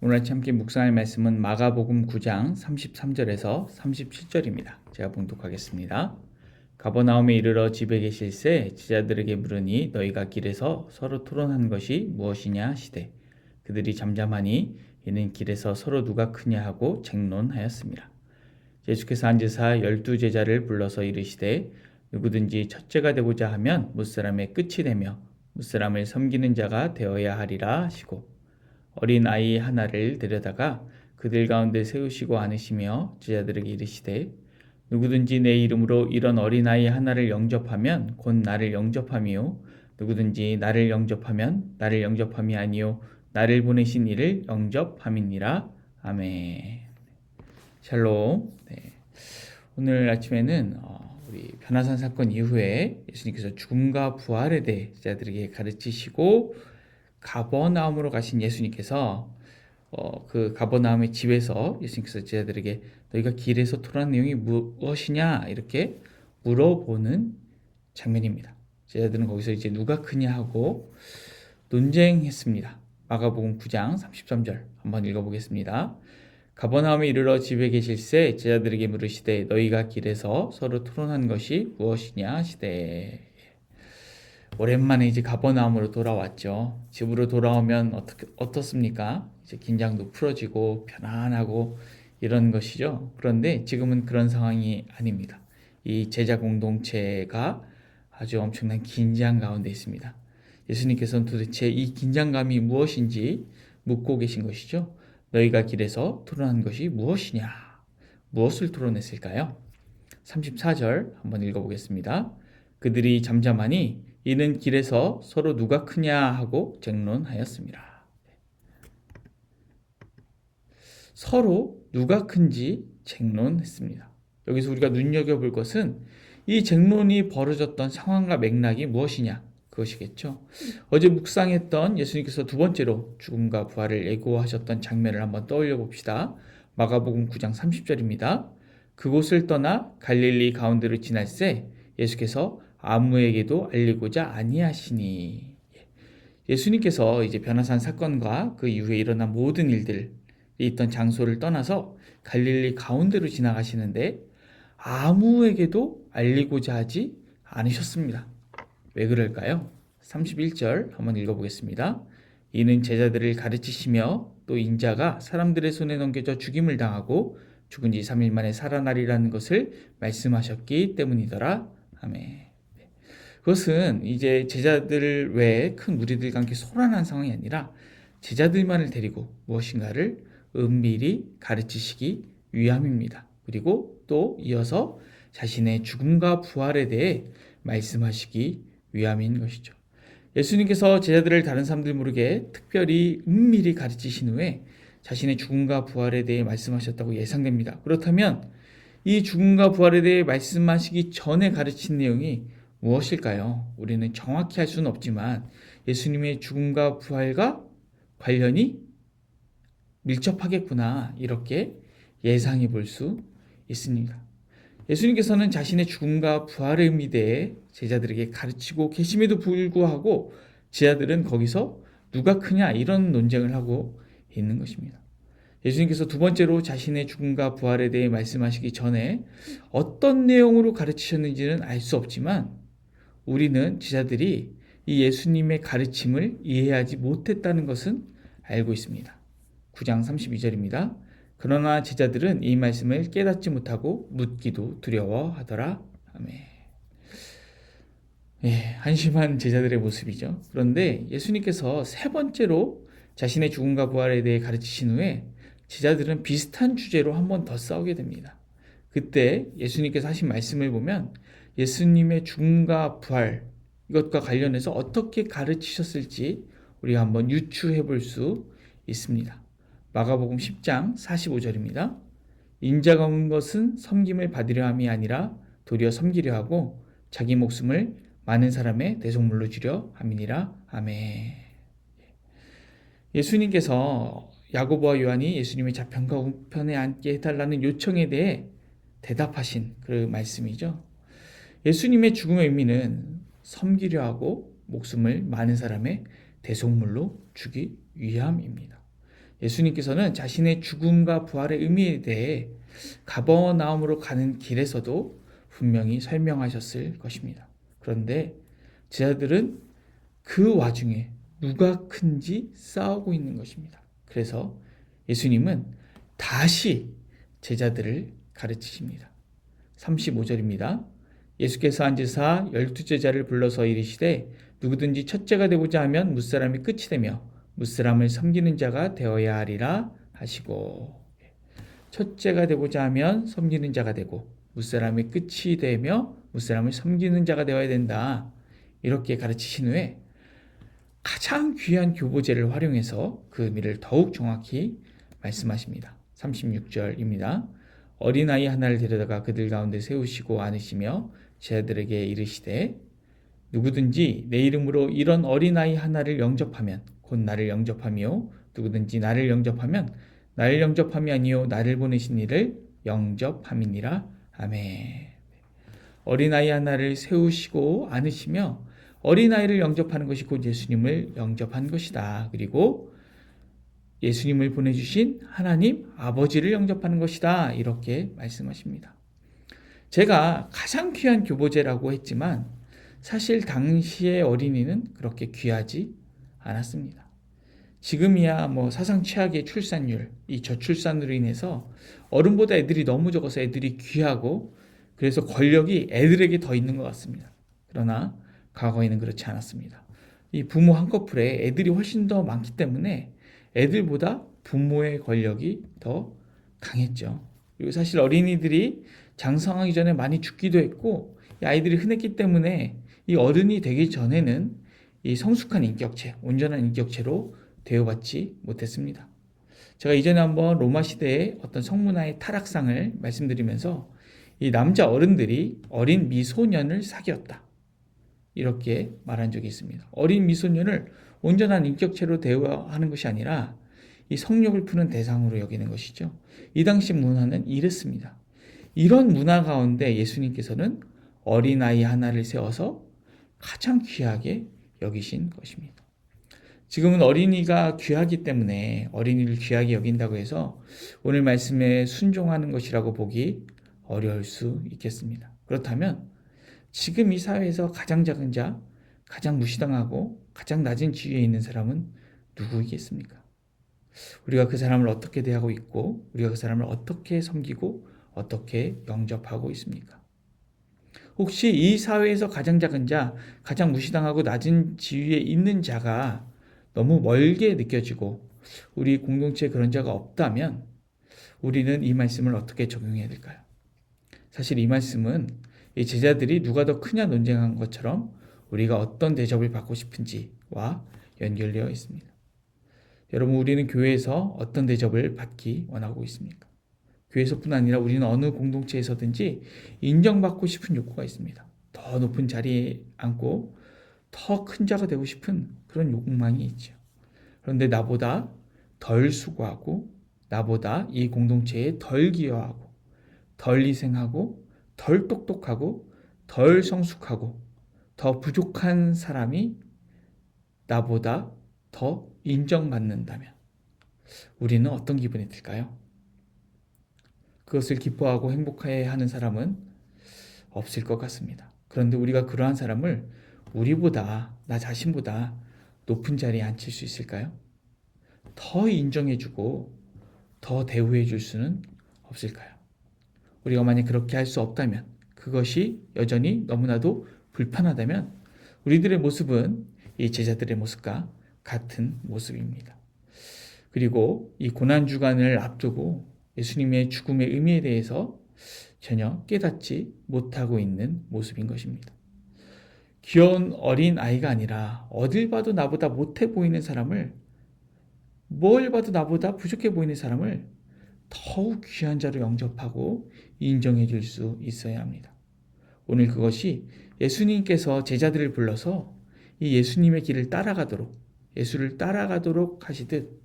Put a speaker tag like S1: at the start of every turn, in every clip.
S1: 오늘 아침 함께 묵상할 말씀은 마가복음 9장 33절에서 37절입니다. 제가 봉독하겠습니다. 가버나움에 이르러 집에 계실새 제자들에게 물으니 너희가 길에서 서로 토론한 것이 무엇이냐 하시되 그들이 잠잠하니 이는 길에서 서로 누가 크냐 하고 쟁론하였습니다. 예수께서 앉으사 12제자를 불러서 이르시되 누구든지 첫째가 되고자 하면 무사람의 끝이 되며 무사람을 섬기는 자가 되어야 하리라 하시고 어린 아이 하나를 데려다가 그들 가운데 세우시고 안으시며 제자들에게 이르시되 누구든지 내 이름으로 이런 어린 아이 하나를 영접하면 곧 나를 영접함이요 누구든지 나를 영접하면 나를 영접함이 아니요 나를 보내신 이를 영접함이니라. 아멘. 샬롬. 네. 오늘 아침에는 우리 변화산 사건 이후에 예수님께서 죽음과 부활에 대해 제자들에게 가르치시고 가버나움으로 가신 예수님께서 그 가버나움의 집에서 예수님께서 제자들에게 너희가 길에서 토론한 내용이 무엇이냐 이렇게 물어보는 장면입니다. 제자들은 거기서 이제 누가 크냐 하고 논쟁했습니다. 마가복음 9장 33절 한번 읽어보겠습니다. 가버나움에 이르러 집에 계실새 제자들에게 물으시되 너희가 길에서 서로 토론한 것이 무엇이냐 하시되 오랜만에 이제 가버나움으로 돌아왔죠. 집으로 돌아오면 어떻습니까? 이제 긴장도 풀어지고 편안하고 이런 것이죠. 그런데 지금은 그런 상황이 아닙니다. 이 제자 공동체가 아주 엄청난 긴장 가운데 있습니다. 예수님께서는 도대체 이 긴장감이 무엇인지 묻고 계신 것이죠. 너희가 길에서 토론한 것이 무엇이냐? 무엇을 토론했을까요? 34절 한번 읽어보겠습니다. 그들이 잠잠하니 이는 길에서 서로 누가 크냐 하고 쟁론하였습니다. 서로 누가 큰지 쟁론했습니다. 여기서 우리가 눈여겨볼 것은 이 쟁론이 벌어졌던 상황과 맥락이 무엇이냐 그것이겠죠. 어제 묵상했던 예수님께서 두 번째로 죽음과 부활을 예고하셨던 장면을 한번 떠올려 봅시다. 마가복음 9장 30절입니다. 그곳을 떠나 갈릴리 가운데로 지날새 예수께서 아무에게도 알리고자 아니하시니. 예수님께서 이제 변화산 사건과 그 이후에 일어난 모든 일들이 있던 장소를 떠나서 갈릴리 가운데로 지나가시는데 아무에게도 알리고자 하지 않으셨습니다. 왜 그럴까요? 31절 한번 읽어보겠습니다. 이는 제자들을 가르치시며 또 인자가 사람들의 손에 넘겨져 죽임을 당하고 죽은 지 3일 만에 살아나리라는 것을 말씀하셨기 때문이더라. 아멘. 그것은 이제 제자들 외에 큰 무리들과 함께 소란한 상황이 아니라 제자들만을 데리고 무엇인가를 은밀히 가르치시기 위함입니다. 그리고 또 이어서 자신의 죽음과 부활에 대해 말씀하시기 위함인 것이죠. 예수님께서 제자들을 다른 사람들 모르게 특별히 은밀히 가르치신 후에 자신의 죽음과 부활에 대해 말씀하셨다고 예상됩니다. 그렇다면 이 죽음과 부활에 대해 말씀하시기 전에 가르친 내용이 무엇일까요? 우리는 정확히 할 수는 없지만 예수님의 죽음과 부활과 관련이 밀접하겠구나 이렇게 예상해 볼 수 있습니다. 예수님께서는 자신의 죽음과 부활의 의미에 대해 제자들에게 가르치고 계심에도 불구하고 제자들은 거기서 누가 크냐 이런 논쟁을 하고 있는 것입니다. 예수님께서 두 번째로 자신의 죽음과 부활에 대해 말씀하시기 전에 어떤 내용으로 가르치셨는지는 알 수 없지만 우리는 제자들이 이 예수님의 가르침을 이해하지 못했다는 것은 알고 있습니다. 9장 32절입니다. 그러나 제자들은 이 말씀을 깨닫지 못하고 묻기도 두려워하더라. 아멘. 한심한 제자들의 모습이죠. 그런데 예수님께서 세 번째로 자신의 죽음과 부활에 대해 가르치신 후에 제자들은 비슷한 주제로 한 번 더 싸우게 됩니다. 그때 예수님께서 하신 말씀을 보면 예수님의 죽음과 부활 이것과 관련해서 어떻게 가르치셨을지 우리가 한번 유추해 볼 수 있습니다. 마가복음 10장 45절입니다. 인자가 온 것은 섬김을 받으려 함이 아니라 도리어 섬기려 하고 자기 목숨을 많은 사람의 대속물로 주려 함이니라. 아멘. 예수님께서 야고보와 요한이 예수님의 좌편과 우편에 앉게 해달라는 요청에 대해 대답하신 그 말씀이죠. 예수님의 죽음의 의미는 섬기려 하고 목숨을 많은 사람의 대속물로 주기 위함입니다. 예수님께서는 자신의 죽음과 부활의 의미에 대해 가버나움으로 가는 길에서도 분명히 설명하셨을 것입니다. 그런데 제자들은 그 와중에 누가 큰지 싸우고 있는 것입니다. 그래서 예수님은 다시 제자들을 가르치십니다. 35절입니다. 예수께서 앉으사 12제자를 불러서 이르시되 누구든지 첫째가 되고자 하면 뭇사람이 끝이 되며 뭇사람을 섬기는 자가 되어야 하리라 하시고, 첫째가 되고자 하면 섬기는 자가 되고 뭇사람이 끝이 되며 뭇사람을 섬기는 자가 되어야 된다, 이렇게 가르치신 후에 가장 귀한 교보제를 활용해서 그 의미를 더욱 정확히 말씀하십니다. 36절입니다. 어린아이 하나를 데려다가 그들 가운데 세우시고 안으시며 제자들에게 이르시되 누구든지 내 이름으로 이런 어린아이 하나를 영접하면 곧 나를 영접하며 누구든지 나를 영접하면 나를 영접함이 아니요 나를 보내신 이를 영접함이니라. 아멘. 어린아이 하나를 세우시고 안으시며 어린아이를 영접하는 것이 곧 예수님을 영접한 것이다. 그리고 예수님을 보내주신 하나님 아버지를 영접하는 것이다. 이렇게 말씀하십니다. 제가 가장 귀한 교보제라고 했지만 사실 당시의 어린이는 그렇게 귀하지 않았습니다. 지금이야 사상 최악의 출산율, 이 저출산으로 인해서 어른보다 애들이 너무 적어서 애들이 귀하고 그래서 권력이 애들에게 더 있는 것 같습니다. 그러나 과거에는 그렇지 않았습니다. 이 부모 한 커플에 애들이 훨씬 더 많기 때문에 애들보다 부모의 권력이 더 강했죠. 그리고 사실 어린이들이 장성하기 전에 많이 죽기도 했고, 이 아이들이 흔했기 때문에 이 어른이 되기 전에는 이 성숙한 인격체, 온전한 인격체로 대우받지 못했습니다. 제가 이전에 한번 로마 시대의 어떤 성문화의 타락상을 말씀드리면서 이 남자 어른들이 어린 미소년을 사귀었다, 이렇게 말한 적이 있습니다. 어린 미소년을 온전한 인격체로 대우하는 것이 아니라 이 성욕을 푸는 대상으로 여기는 것이죠. 이 당시 문화는 이랬습니다. 이런 문화 가운데 예수님께서는 어린아이 하나를 세워서 가장 귀하게 여기신 것입니다. 지금은 어린이가 귀하기 때문에 어린이를 귀하게 여긴다고 해서 오늘 말씀에 순종하는 것이라고 보기 어려울 수 있겠습니다. 그렇다면 지금 이 사회에서 가장 작은 자, 가장 무시당하고 가장 낮은 지위에 있는 사람은 누구이겠습니까? 우리가 그 사람을 어떻게 대하고 있고 우리가 그 사람을 어떻게 섬기고 어떻게 영접하고 있습니까? 혹시 이 사회에서 가장 작은 자, 가장 무시당하고 낮은 지위에 있는 자가 너무 멀게 느껴지고 우리 공동체에 그런 자가 없다면 우리는 이 말씀을 어떻게 적용해야 될까요? 사실 이 말씀은 이 제자들이 누가 더 크냐 논쟁한 것처럼 우리가 어떤 대접을 받고 싶은지와 연결되어 있습니다. 여러분, 우리는 교회에서 어떤 대접을 받기 원하고 있습니까? 교회에서뿐 아니라 우리는 어느 공동체에서든지 인정받고 싶은 욕구가 있습니다. 더 높은 자리에 앉고 더 큰 자가 되고 싶은 그런 욕망이 있죠. 그런데 나보다 덜 수고하고 나보다 이 공동체에 덜 기여하고 덜 희생하고 덜 똑똑하고 덜 성숙하고 더 부족한 사람이 나보다 더 인정받는다면 우리는 어떤 기분이 들까요? 그것을 기뻐하고 행복해하는 사람은 없을 것 같습니다. 그런데 우리가 그러한 사람을 우리보다, 나 자신보다 높은 자리에 앉힐 수 있을까요? 더 인정해주고 더 대우해줄 수는 없을까요? 우리가 만약 그렇게 할 수 없다면, 그것이 여전히 너무나도 불편하다면 우리들의 모습은 이 제자들의 모습과 같은 모습입니다. 그리고 이 고난주간을 앞두고 예수님의 죽음의 의미에 대해서 전혀 깨닫지 못하고 있는 모습인 것입니다. 귀여운 어린 아이가 아니라 어딜 봐도 나보다 못해 보이는 사람을, 뭘 봐도 나보다 부족해 보이는 사람을 더욱 귀한 자로 영접하고 인정해 줄 수 있어야 합니다. 오늘 그것이 예수님께서 제자들을 불러서 이 예수님의 길을 따라가도록, 예수를 따라가도록 하시듯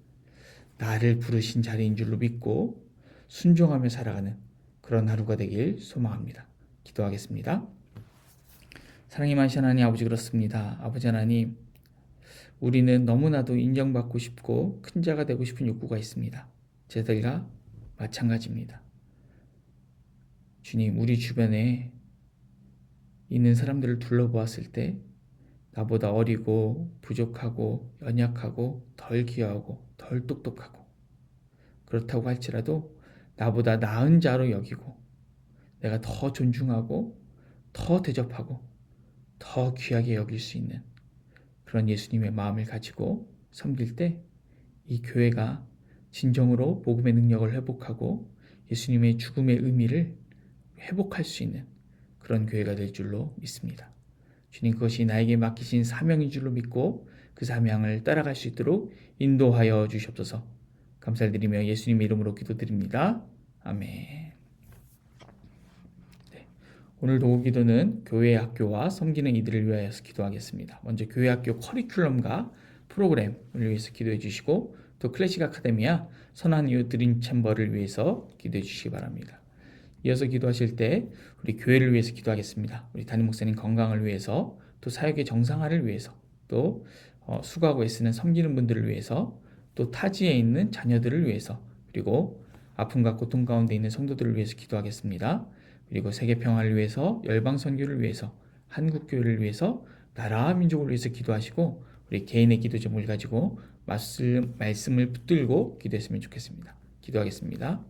S1: 나를 부르신 자리인 줄로 믿고 순종하며 살아가는 그런 하루가 되길 소망합니다. 기도하겠습니다. 사랑이 많으신 하나님 아버지, 그렇습니다. 아버지 하나님, 우리는 너무나도 인정받고 싶고 큰 자가 되고 싶은 욕구가 있습니다. 제들과 마찬가지입니다. 주님, 우리 주변에 있는 사람들을 둘러보았을 때 나보다 어리고 부족하고 연약하고 덜 귀하고 덜 똑똑하고 그렇다고 할지라도 나보다 나은 자로 여기고 내가 더 존중하고 더 대접하고 더 귀하게 여길 수 있는 그런 예수님의 마음을 가지고 섬길 때 이 교회가 진정으로 복음의 능력을 회복하고 예수님의 죽음의 의미를 회복할 수 있는 그런 교회가 될 줄로 믿습니다. 주님, 그것이 나에게 맡기신 사명인 줄로 믿고 그 사명을 따라갈 수 있도록 인도하여 주시옵소서. 감사드리며 예수님의 이름으로 기도드립니다. 아멘. 오늘 도구 기도는 교회 학교와 섬기는 이들을 위하여서 기도하겠습니다. 먼저 교회 학교 커리큘럼과 프로그램을 위해서 기도해 주시고 또 클래식 아카데미와 선한 이웃 드림 챔버를 위해서 기도해 주시기 바랍니다. 이어서 기도하실 때 우리 교회를 위해서 기도하겠습니다. 우리 담임 목사님 건강을 위해서 또 사역의 정상화를 위해서 또 수고하고 애쓰는 섬기는 분들을 위해서 또 타지에 있는 자녀들을 위해서 그리고 아픔과 고통 가운데 있는 성도들을 위해서 기도하겠습니다. 그리고 세계 평화를 위해서 열방 선교를 위해서 한국 교회를 위해서 나라와 민족을 위해서 기도하시고 우리 개인의 기도 제목을 가지고 말씀을 붙들고 기도했으면 좋겠습니다. 기도하겠습니다.